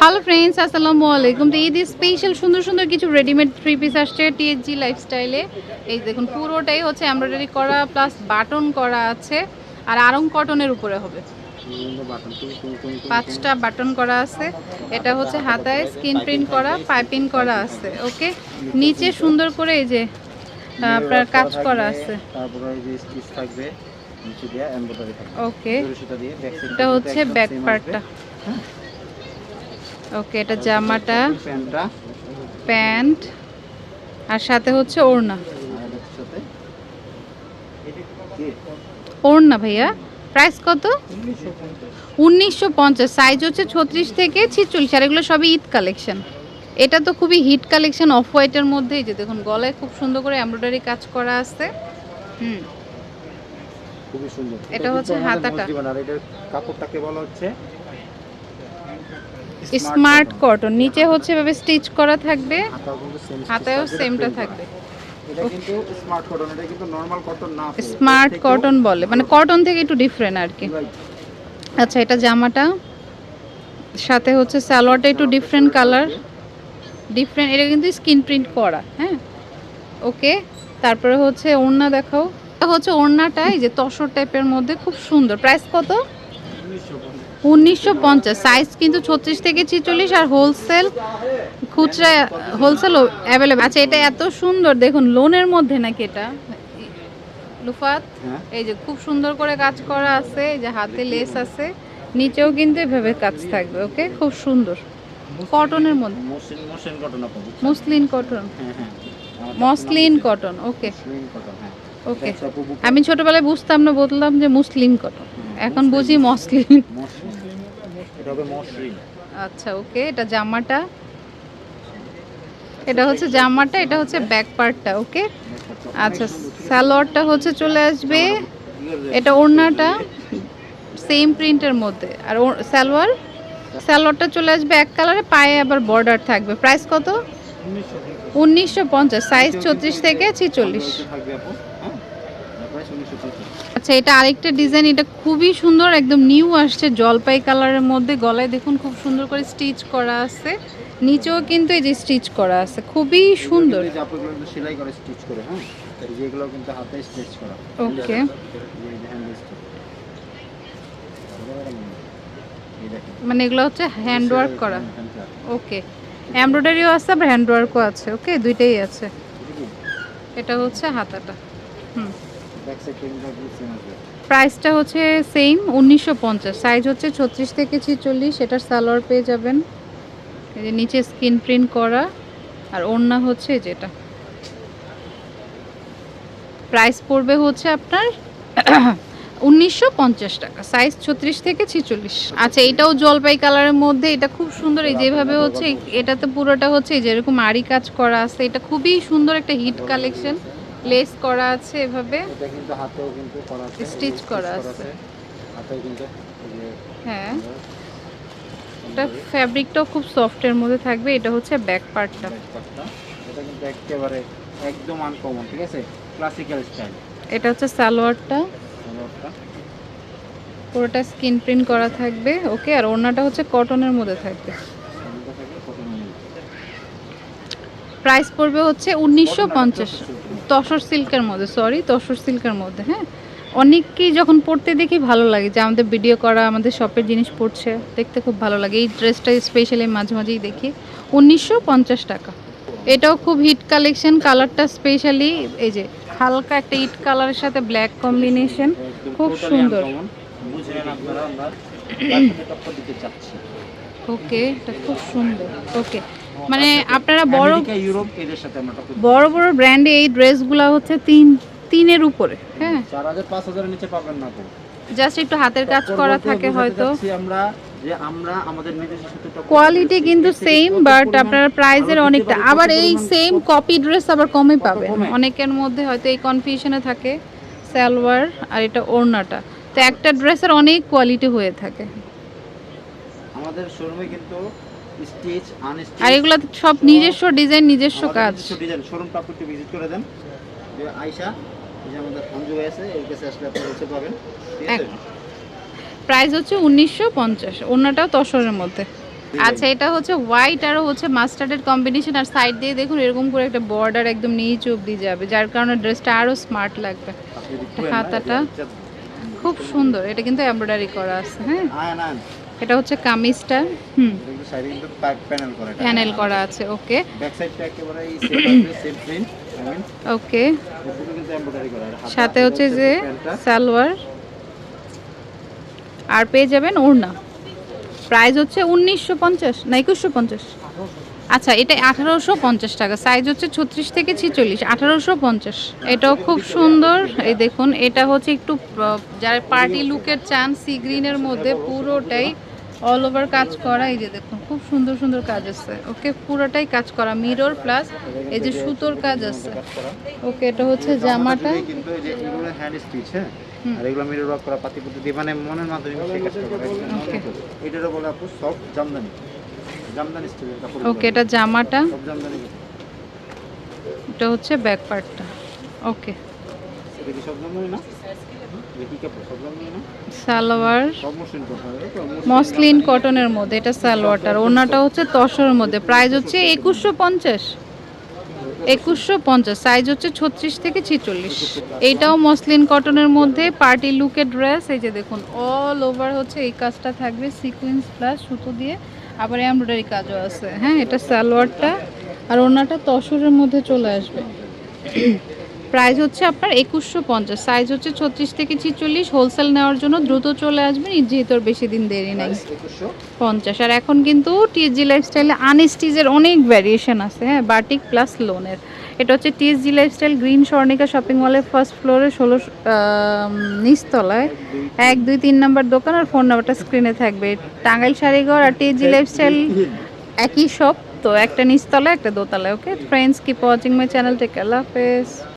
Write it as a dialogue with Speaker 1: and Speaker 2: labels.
Speaker 1: Hello friends, আসসালামু আলাইকুম। তো ঈদের স্পেশাল সুন্দর সুন্দর কিছু রেডিমেড থ্রি পিস আসছে টিএসজি লাইফস্টাইলে। এই দেখুন, পুরোটাই হচ্ছে এমব্রয়ডারি করা প্লাস বাটন করা আছে, আর আরং কটনের উপরে হবে। 5টা বাটন করা আছে। এটা হচ্ছে হাতায় স্ক্রিন প্রিন্ট করা, পাইপিং করা আছে। ওকে, নিচে সুন্দর করে এই যে আপনার কাজ করা আছে।
Speaker 2: তারপরে এই যে স্টিচ থাকবে, নিচে দিয়ে এমব্রয়ডারি থাকবে।
Speaker 1: ওকে,
Speaker 2: জরি সুতা দিয়ে ব্যাক সাইড
Speaker 1: এটা হচ্ছে ব্যাক পার্টটা। ওকে, এটা জামাটা,
Speaker 2: প্যান্টটা,
Speaker 1: প্যান্ট, আর সাথে হচ্ছে ওড়না।
Speaker 2: আর এর সাথে কি
Speaker 1: ওড়না ভাইয়া, প্রাইস কত? 1950। সাইজ হচ্ছে 36 থেকে 46। আর এগুলো সবই ঈদ কালেকশন। এটা তো খুবই হিট কালেকশন, অফ হোয়াইটের মধ্যে। এই যে দেখুন, গলায় খুব সুন্দর করে এমব্রয়ডারি কাজ করা আছে।
Speaker 2: খুবই সুন্দর।
Speaker 1: এটা হচ্ছে হাতাটা।
Speaker 2: আর এটার কাপড়টাকে বলা হচ্ছে
Speaker 1: স্মার্ট কটন। নিচে হচ্ছে এভাবে স্টিচ করা থাকবে,
Speaker 2: হাতাও কিন্তু সেম,
Speaker 1: হাতায়ও সেমটা থাকবে।
Speaker 2: এটা কিন্তু স্মার্ট কটন, এটা কিন্তু নরমাল কটন না।
Speaker 1: স্মার্ট কটন বলে, মানে কটন থেকে একটু ডিফারেন্ট আর কি। আচ্ছা, এটা জামাটা, সাথে হচ্ছে সালোয়ারটা একটু ডিফারেন্ট কালার, ডিফারেন্ট। এটা কিন্তু স্কিন প্রিন্ট করা। হ্যাঁ, ওকে। তারপরে হচ্ছে ওড়না দেখাও। এটা হচ্ছে ওড়নাটা, এই যে তসর টাইপের মধ্যে, খুব সুন্দর। প্রাইস কত? 1950। সাইজ কিন্তু 36 থেকে 46। আর হোলসেল, খুচরা, হোলসেল অ্যাভেলেবল। আচ্ছা, এটা এত সুন্দর দেখুন, লোনের মধ্যে নাকি এটা লুফাত। এই যে খুব সুন্দর করে কাজ করা আছে, এই যে হাতে লেস আছে, নিচেও কিন্তু এভাবে কাজ থাকবে। ওকে, খুব সুন্দর কটনের মধ্যে,
Speaker 2: মসলিন কটন আপু।
Speaker 1: মসলিন কটন,
Speaker 2: হ্যাঁ হ্যাঁ,
Speaker 1: মসলিন কটন। ওকে
Speaker 2: মসলিন কটন। হ্যাঁ,
Speaker 1: ওকে। আমি ছোটবেলায় বুঝতাম না, বললাম যে মুসলিম কটন, এখন বুঝি মসলিন।
Speaker 2: এটা হবে মসলিন।
Speaker 1: আচ্ছা, ওকে। এটা জামাটা, এটা হচ্ছে জামাটা, এটা হচ্ছে ব্যাক পার্টটা। ওকে, আচ্ছা। সালোয়ারটা হচ্ছে চলে আসবে, এটা ওড়নাটা সেম প্রিন্টের মধ্যে। আর সালোয়ারটা চলে আসবে এক কালারে, পায়ে আবার বর্ডার থাকবে। প্রাইস কত? 1950। সাইজ 36 থেকে 46। আচ্ছা, এটা আরেকটা ডিজাইন। এটা খুবই সুন্দর, একদম নিউ আসছে, জলপাই কালারের মধ্যে। গলায় দেখুন খুব সুন্দর করে স্টিচ করা আছে, নিচেও কিন্তু এই যে স্টিচ করা আছে, খুবই সুন্দর।
Speaker 2: সেলাই করে স্টিচ করে। হ্যাঁ, যেগুলো কিন্তু হাতে স্টিচ করা।
Speaker 1: ওকে, মানে এগুলো হচ্ছে হ্যান্ড ওয়ার্ক করা। ওকে, এমব্রয়ডারিও আছে, আবার হ্যান্ড ওয়ার্কও আছে। ওকে, দুইটাই আছে। এটা হচ্ছে হাতাটা। প্রাইসটা হচ্ছে সেম, 1950। সাইজ হচ্ছে 36 থেকে 46। এটার সালোয়ার পেয়ে যাবেন, এই যে নিচে স্ক্রিন প্রিন্ট করা, আর ওড়না হচ্ছে যেটা। প্রাইস পড়বে হচ্ছে আপনার 1950 টাকা। সাইজ 36 থেকে 46। আচ্ছা, এটাও জলপাই কালারের মধ্যে। এটা খুব সুন্দর, এই যেভাবে হচ্ছে, এটাতে পুরোটা হচ্ছে যেরকম আরি কাজ করা আছে। এটা খুবই সুন্দর একটা হিট কালেকশন, লেস করা আছে এভাবে,
Speaker 2: এটা কিন্তু হাতেও কিন্তু করা আছে,
Speaker 1: স্টিচ করা আছে।
Speaker 2: হাতেও কিন্তু
Speaker 1: হ্যাঁ, এটা ফ্যাব্রিকটাও খুব সফটের মধ্যে থাকবে। এটা হচ্ছে ব্যাক পার্টটা।
Speaker 2: এটা কিন্তু একেবারে একদম আনকমন, ঠিক আছে, ক্লাসিক্যাল স্টাইল।
Speaker 1: এটা হচ্ছে সালোয়ারটা, পুরোটা স্কিন প্রিন্ট করা থাকবে। ওকে, আর ওড়নাটা হচ্ছে কটনের মধ্যে থাকবে। প্রাইস পড়বে হচ্ছে 1950। তসর সিল্কের মধ্যে, সরি, তসর সিল্কের মধ্যে। হ্যাঁ, অনেককেই যখন পড়তে দেখি ভালো লাগে, যে আমাদের ভিডিও করা, আমাদের শপের জিনিস পড়ছে, দেখতে খুব ভালো লাগে। এই ড্রেসটা স্পেশালি মাঝে মাঝেই দেখি। 1950 টাকা। এটাও খুব হিট কালেকশন। কালারটা স্পেশালি এই যে হালকা একটা ইট কালারের সাথে ব্ল্যাক কম্বিনেশন, খুব সুন্দর। ওকে, এটা খুব সুন্দর। ওকে, মানে আপনারা বড় বড় বড় ব্র্যান্ডে এই ড্রেসগুলো হচ্ছে 3-এর উপরে। হ্যাঁ,
Speaker 2: 4000 5000 নিচে পাবেন না তো।
Speaker 1: জাস্ট একটু হাতের কাজ করা থাকে হয়তো।
Speaker 2: আমরা যে আমরা আমাদের নিজস্ব সুতোটা
Speaker 1: কোয়ালিটি কিন্তু সেম, বাট আপনার প্রাইসের অনেকটা। আবার এই সেম কপি ড্রেস আবার কমে পাবেন। অনেকের মধ্যে হয়তো এই কনফিউশনে থাকে। সালোয়ার আর এটা ওড়নাটা, তো একটা ড্রেসের অনেক কোয়ালিটি হয়ে থাকে।
Speaker 2: আমাদের শোরুমে কিন্তু স্টিচ আনস্টিচ,
Speaker 1: আর এগুলো সব নিজস্ব ডিজাইন, নিজস্ব কাজ।
Speaker 2: নিজস্ব ডিজাইন। শোরুমটা আপনি একটু ভিজিট করে দেন। যে আয়শা, এই যে আমাদের ফোন জুড়ে আছে, এর কাছে আসলে আপনি বলতে পাবেন, ঠিক আছে।
Speaker 1: প্রাইস হচ্ছে 1950। ওড়নাটাও তসরের মধ্যে। আচ্ছা, এটা হচ্ছে হোয়াইট আর হচ্ছে মাস্টার্ডের কম্বিনেশন, আর সাইড দিয়ে দেখুন এরকম করে একটা বর্ডার একদম নিচ অব্দি যাবে, যার কারণে ড্রেসটা আরো স্মার্ট লাগবে। হাতাটা খুব সুন্দর, এটা কিন্তু এমব্রয়ডারি করা আছে। হ্যাঁ, এটা হচ্ছে কামিজটা।
Speaker 2: সাইডে কিন্তু প্যানেল করা,
Speaker 1: প্যানেল করা আছে। ওকে,
Speaker 2: ব্যাক সাইডটা একেবারে এই সেম আসবে, সেম প্রিন্ট।
Speaker 1: ওকে,
Speaker 2: পুরো কিন্তু এমব্রয়ডারি করা।
Speaker 1: সাথে হচ্ছে যে সালোয়ার, আর পেয়ে যাবেন ওড়না। প্রাইস হচ্ছে 1950 না 2150। আচ্ছা, এটা 1850 টাকা। সাইজ হচ্ছে 36 থেকে 46, 1850। এটাও খুব সুন্দর। এই দেখুন, এটা হচ্ছে একটু যারা পার্টি লুকের চান, সি গ্রিনের মধ্যে পুরোটাই অল ওভার কাজ করা। এই যে দেখুন খুব সুন্দর সুন্দর কাজ আছে। ওকে, পুরোটাই কাজ করা, মিরর প্লাস এই যে সুতোর কাজ আছে। ওকে, এটা হচ্ছে জামাটা
Speaker 2: কিন্তু এই যে এগুলো হ্যান্ড স্টিচ, হ্যাঁ, আর এগুলো মিরর ওয়ার্ক করা, পাতি পুতি দিয়ে, মানে মনের মাধ্যমে সেই কাজটা করা। এটারও বলে আপু সফট জামদানি, জামদানি স্টাইলের কাপড়।
Speaker 1: ওকে, এটা জামাটা,
Speaker 2: সব জামদানি।
Speaker 1: এটা হচ্ছে ব্যাক পার্টটা। ওকে,
Speaker 2: এটা কি সব জামদানি না? দেখি কাপড় সব জামদানি না?
Speaker 1: সালোয়ার
Speaker 2: সব মসলিন কটন,
Speaker 1: মসলিন কটনের মধ্যে, এটা সালোয়ারটার। ওড়নাটা হচ্ছে তসরের মধ্যে। প্রাইস হচ্ছে 2150। 2150, সাইজ হচ্ছে 36 থেকে 46। এইটাও মসলিন কটনের মধ্যে পার্টি লুকের ড্রেস। এই যে দেখুন অল ওভার হচ্ছে এই কাজটা থাকবে সিকোয়েন্স প্লাস সুতো দিয়ে, আবার এমব্রয়ডারি কাজও আছে। হ্যাঁ, এটা সালোয়ারটা, আর ওড়নাটা তসরের মধ্যে চলে আসবে। প্রাইস হচ্ছে আপনার 2150, সাইজ হচ্ছে 36 থেকে 46। হোলসেল নেওয়ার জন্য দ্রুত চলে আসবেন, যেহেতু আর বেশি দিন দেরি নাই। 50। আর এখন কিন্তু টিএসজি লাইফস্টাইলে আনস্টিচের অনেক ভ্যারিয়েশন আছে। হ্যাঁ, বাটিক প্লাস লোনের। এটা হচ্ছে TSG lifestyle, green Swarnika shopping মলের ফার্স্ট ফ্লোরে 16 নিচতলায় 1, 2, 3 নাম্বার দোকান, আর ফোন নাম্বারটা স্ক্রিনে থাকবে। টাঙ্গাইল শাড়িঘর আর টিএসজি লাইফস্টাইল একই শপ তো, একটা নিচতলায় একটা দোতলায়। Okay friends, keep watching my channel, take care, আল্লাহ হাফেজ।